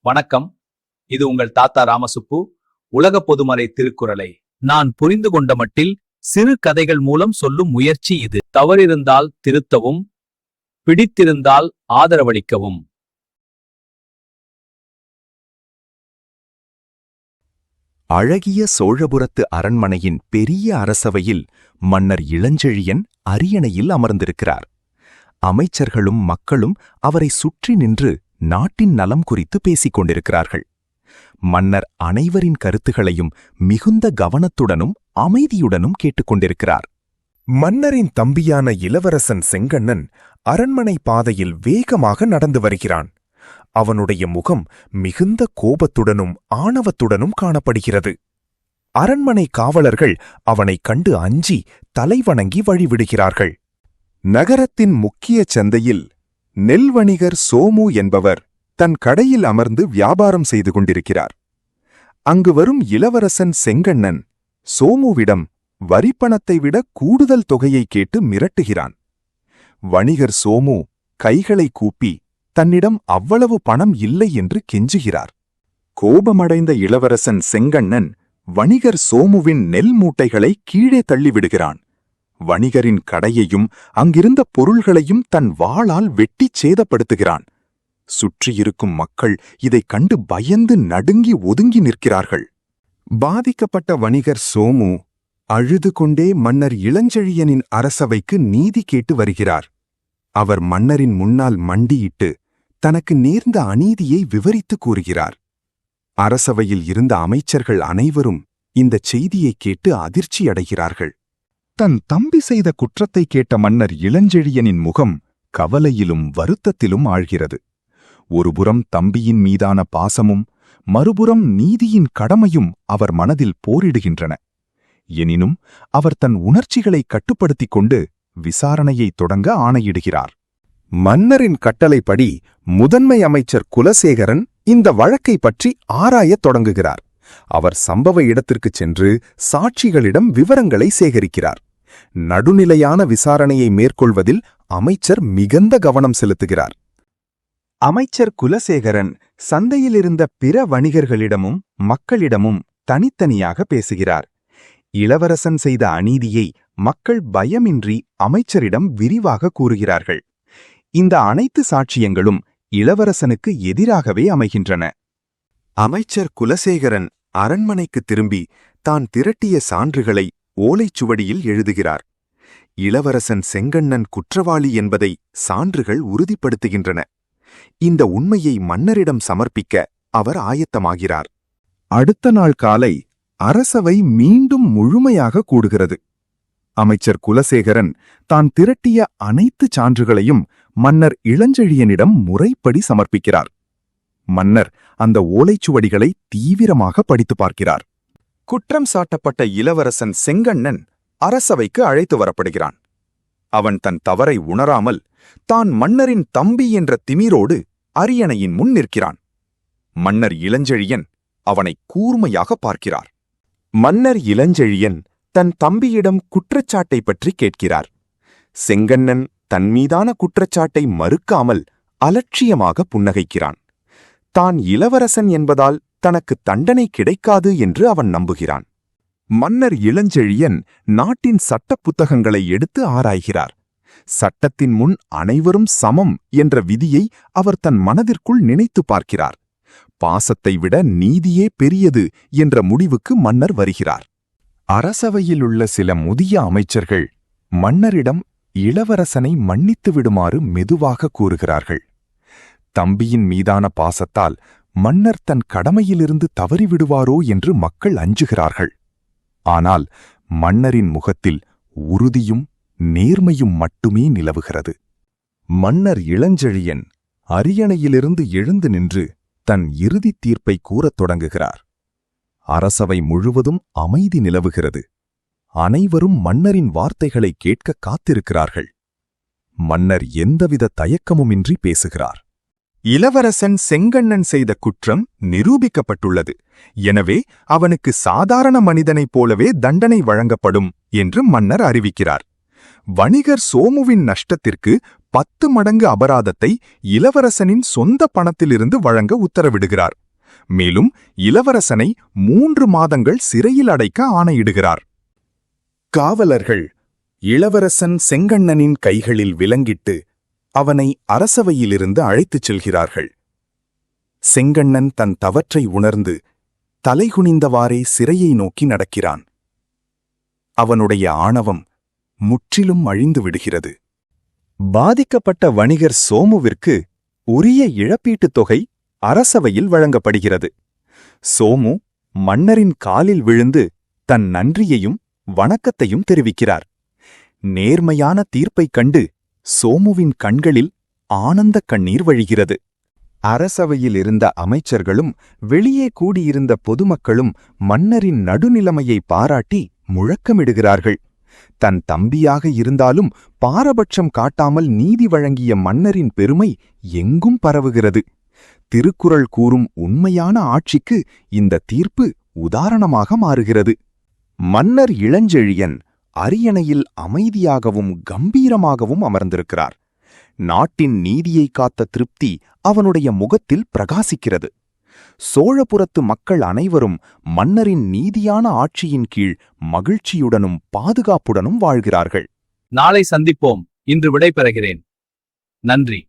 வணக்கம். இது உங்கள் தாத்தா ராமசுப்பு. உலக பொதுமறை திருக்குறளை நான் புரிந்து கொண்ட மட்டில் சிறு கதைகள் மூலம் சொல்லும் முயற்சி இது. தவறிருந்தால் திருத்தவும், பிடித்திருந்தால் ஆதரவளிக்கவும். அழகிய சோழபுரத்து அரண்மனையின் பெரிய அரசவையில் மன்னர் இளஞ்செழியன் அரியணையில் அமர்ந்திருக்கிறார். அமைச்சர்களும் மக்களும் அவரை சுற்றி நின்று நாட்டின் நலம் குறித்து பேசிக் கொண்டிருக்கிறார்கள். மன்னர் அனைவரின் கருத்துகளையும் மிகுந்த கவனத்துடனும் அமைதியுடனும் கேட்டுக்கொண்டிருக்கிறார். மன்னரின் தம்பியான இளவரசன் செங்கண்ணன் அரண்மனை பாதையில் வேகமாக நடந்து வருகிறான். அவனுடைய முகம் மிகுந்த கோபத்துடனும் ஆணவத்துடனும் காணப்படுகிறது. அரண்மனை காவலர்கள் அவனைக் கண்டு அஞ்சி தலைவணங்கி வழிவிடுகிறார்கள். நகரத்தின் முக்கிய சந்தையில் நெல் வணிகர் சோமு என்பவர் தன் கடையில் அமர்ந்து வியாபாரம் செய்து கொண்டிருக்கிறார். அங்கு வரும் இளவரசன் செங்கண்ணன் சோமுவிடம் வரிப்பணத்தை விட கூடுதல் தொகையை கேட்டு மிரட்டுகிறான். வணிகர் சோமு கைகளை கூப்பி தன்னிடம் அவ்வளவு பணம் இல்லை என்று கெஞ்சுகிறார். கோபமடைந்த இளவரசன் செங்கண்ணன் வணிகர் சோமுவின் நெல் மூட்டைகளை கீழே தள்ளிவிடுகிறான். வணிகரின் கடையையும் அங்கிருந்த பொருள்களையும் தன் வாளால் வெட்டிச் சேதப்படுத்துகிறான். சுற்றியிருக்கும் மக்கள் இதைக் கண்டு பயந்து நடுங்கி ஒதுங்கி நிற்கிறார்கள். பாதிக்கப்பட்ட வணிகர் சோமு அழுது கொண்டே மன்னர் இளஞ்செழியனின் அரசவைக்கு நீதி கேட்டு வருகிறார். அவர் மன்னரின் முன்னால் மண்டியிட்டு தனக்கு நேர்ந்த அநீதியை விவரித்து கூறுகிறார். அரசவையில் இருந்த அமைச்சர்கள் அனைவரும் இந்தச் செய்தியைக் கேட்டு அதிர்ச்சியடைகிறார்கள். தன் தம்பி செய்த குற்றத்தை கேட்ட மன்னர் இளஞ்செழியனின் முகம் கவலையிலும் வருத்தத்திலும் ஆழ்கிறது. ஒருபுறம் தம்பியின் மீதான பாசமும் மறுபுறம் நீதியின் கடமையும் அவர் மனதில் போரிடுகின்றன. எனினும் அவர் தன் உணர்ச்சிகளை கட்டுப்படுத்திக் கொண்டு விசாரணையை தொடங்க ஆணையிடுகிறார். மன்னரின் கட்டளைப்படி முதன்மை அமைச்சர் குலசேகரன் இந்த வழக்கை பற்றி ஆராயத் தொடங்குகிறார். அவர் சம்பவ இடத்திற்குச் சென்று சாட்சிகளிடம் விவரங்களை சேகரிக்கிறார். நடுநிலையான விசாரணையை மேற்கொள்வதில் அமைச்சர் மிகுந்த கவனம் செலுத்துகிறார். அமைச்சர் குலசேகரன் சந்தையிலிருந்த பிற வணிகர்களிடமும் மக்களிடமும் தனித்தனியாக பேசுகிறார். இளவரசன் செய்த அநீதியை மக்கள் பயமின்றி அமைச்சரிடம் விரிவாக கூறுகிறார்கள். இந்த அனைத்து சாட்சியங்களும் இளவரசனுக்கு எதிராகவே அமைகின்றன. அமைச்சர் குலசேகரன் அரண்மனைக்கு திரும்பி தான் திரட்டிய சான்றுகளை ஓலைச்சுவடியில் எழுதுகிறார். இளவரசன் செங்கண்ணன் குற்றவாளி என்பதை சான்றுகள் உறுதிப்படுத்துகின்றன. இந்த உண்மையை மன்னரிடம் சமர்ப்பிக்க அவர் ஆயத்தமாகிறார். அடுத்த நாள் காலை அரசவை மீண்டும் முழுமையாக கூடுகிறது. அமைச்சர் குலசேகரன் தான் திரட்டிய அனைத்து சான்றுகளையும் மன்னர் இளஞ்செழியனிடம் முறைப்படி சமர்ப்பிக்கிறார். மன்னர் அந்த ஓலைச்சுவடிகளை தீவிரமாக படித்து பார்க்கிறார். குற்றம் சாட்டப்பட்ட இளவரசன் செங்கண்ணன் அரசவைக்கு அழைத்து வரப்படுகிறான். அவன் தன் தவறை உணராமல் தான் மன்னரின் தம்பி என்ற திமிரோடு அரியணையின் முன் நிற்கிறான். மன்னர் இளஞ்செழியன் அவனை கூர்மையாக பார்க்கிறார். மன்னர் இளஞ்செழியன் தன் தம்பியிடம் குற்றச்சாட்டை பற்றி கேட்கிறார். செங்கண்ணன் தன் மீதான குற்றச்சாட்டை மறுக்காமல் அலட்சியமாக புன்னகைக்கிறான். தான் இளவரசன் என்பதால் தனக்கு தண்டனை கிடைக்காது என்று அவன் நம்புகிறான். மன்னர் இளஞ்செழியன் நாட்டின் சட்ட புத்தகங்களை எடுத்து ஆராய்கிறார். சட்டத்தின் முன் அனைவரும் சமம் என்ற விதியை அவர் தன் மனதிற்குள் நினைத்து பார்க்கிறார். பாசத்தை விட நீதியே பெரியது என்ற முடிவுக்கு மன்னர் வருகிறார். அரசவையிலுள்ள சில முதிய அமைச்சர்கள் மன்னரிடம் இளவரசனை மன்னித்து விடுமாறு மெதுவாக கூறுகிறார்கள். தம்பியின் மீதான பாசத்தால் மன்னர் தன் கடமையிலிருந்து தவறிவிடுவாரோ என்று மக்கள் அஞ்சுகிறார்கள். ஆனால் மன்னரின் முகத்தில் உறுதியும் நேர்மையும் மட்டுமே நிலவுகிறது. மன்னர் இளஞ்செழியன் அரியணையிலிருந்து எழுந்து நின்று தன் இறுதித் தீர்ப்பை கூறத் தொடங்குகிறார். அரசவை முழுவதும் அமைதி நிலவுகிறது. அனைவரும் மன்னரின் வார்த்தைகளை கேட்க காத்திருக்கிறார்கள். மன்னர் எந்தவித தயக்கமுமின்றி பேசுகிறார். இளவரசன் செங்கண்ணன் செய்த குற்றம் நிரூபிக்கப்பட்டுள்ளது. எனவே அவனுக்கு சாதாரண மனிதனைப் போலவே தண்டனை வழங்கப்படும் என்று மன்னர் அறிவிக்கிறார். வணிகர் சோமுவின் நஷ்டத்திற்கு 10 மடங்கு அபராதத்தை இளவரசனின் சொந்த பணத்திலிருந்து வழங்க உத்தரவிடுகிறார். மேலும் இளவரசனை 3 மாதங்கள் சிறையில் அடைக்க ஆணையிடுகிறார். காவலர்கள் இளவரசன் செங்கண்ணனின் கைகளில் விலங்கிட்டு அவனை அரசவையிலிருந்து அழைத்துச் செல்கிறார்கள். செங்கண்ணன் தன் தவற்றை உணர்ந்து தலைகுனிந்தவாறே சிறையை நோக்கி நடக்கிறான். அவனுடைய ஆணவம் முற்றிலும் அழிந்து விடுகிறது. பாதிக்கப்பட்ட வணிகர் சோமுவிற்கு உரிய இழப்பீட்டுத் தொகை அரசவையில் வழங்கப்படுகிறது. சோமு மன்னரின் காலில் விழுந்து தன் நன்றியையும் வணக்கத்தையும் தெரிவிக்கிறார். நேர்மையான தீர்ப்பைக் கண்டு சோமுவின் கண்களில் ஆனந்தக் கண்ணீர் வழிகிறது. அரசவையில் இருந்த அமைச்சர்களும் வெளியே கூடியிருந்த பொதுமக்களும் மன்னரின் நடுநிலைமையை பாராட்டி முழக்கமிடுகிறார்கள். தன் தம்பியாக இருந்தாலும் பாரபட்சம் காட்டாமல் நீதி வழங்கிய மன்னரின் பெருமை எங்கும் பரவுகிறது. திருக்குறள் கூறும் உண்மையான ஆட்சிக்கு இந்த தீர்ப்பு உதாரணமாக மாறுகிறது. மன்னர் இளஞ்செழியன் அரியணையில் அமைதியாகவும் கம்பீரமாகவும் அமர்ந்திருக்கிறார். நாட்டின் நீதியை காத்த திருப்தி அவனுடைய முகத்தில் பிரகாசிக்கிறது. சோழபுரத்து மக்கள் அனைவரும் மன்னரின் நீதியான ஆட்சியின் கீழ் மகிழ்ச்சியுடனும் பாதுகாப்புடனும் வாழ்கிறார்கள். நாளை சந்திப்போம். இன்று விடை பெறுகிறேன். நன்றி.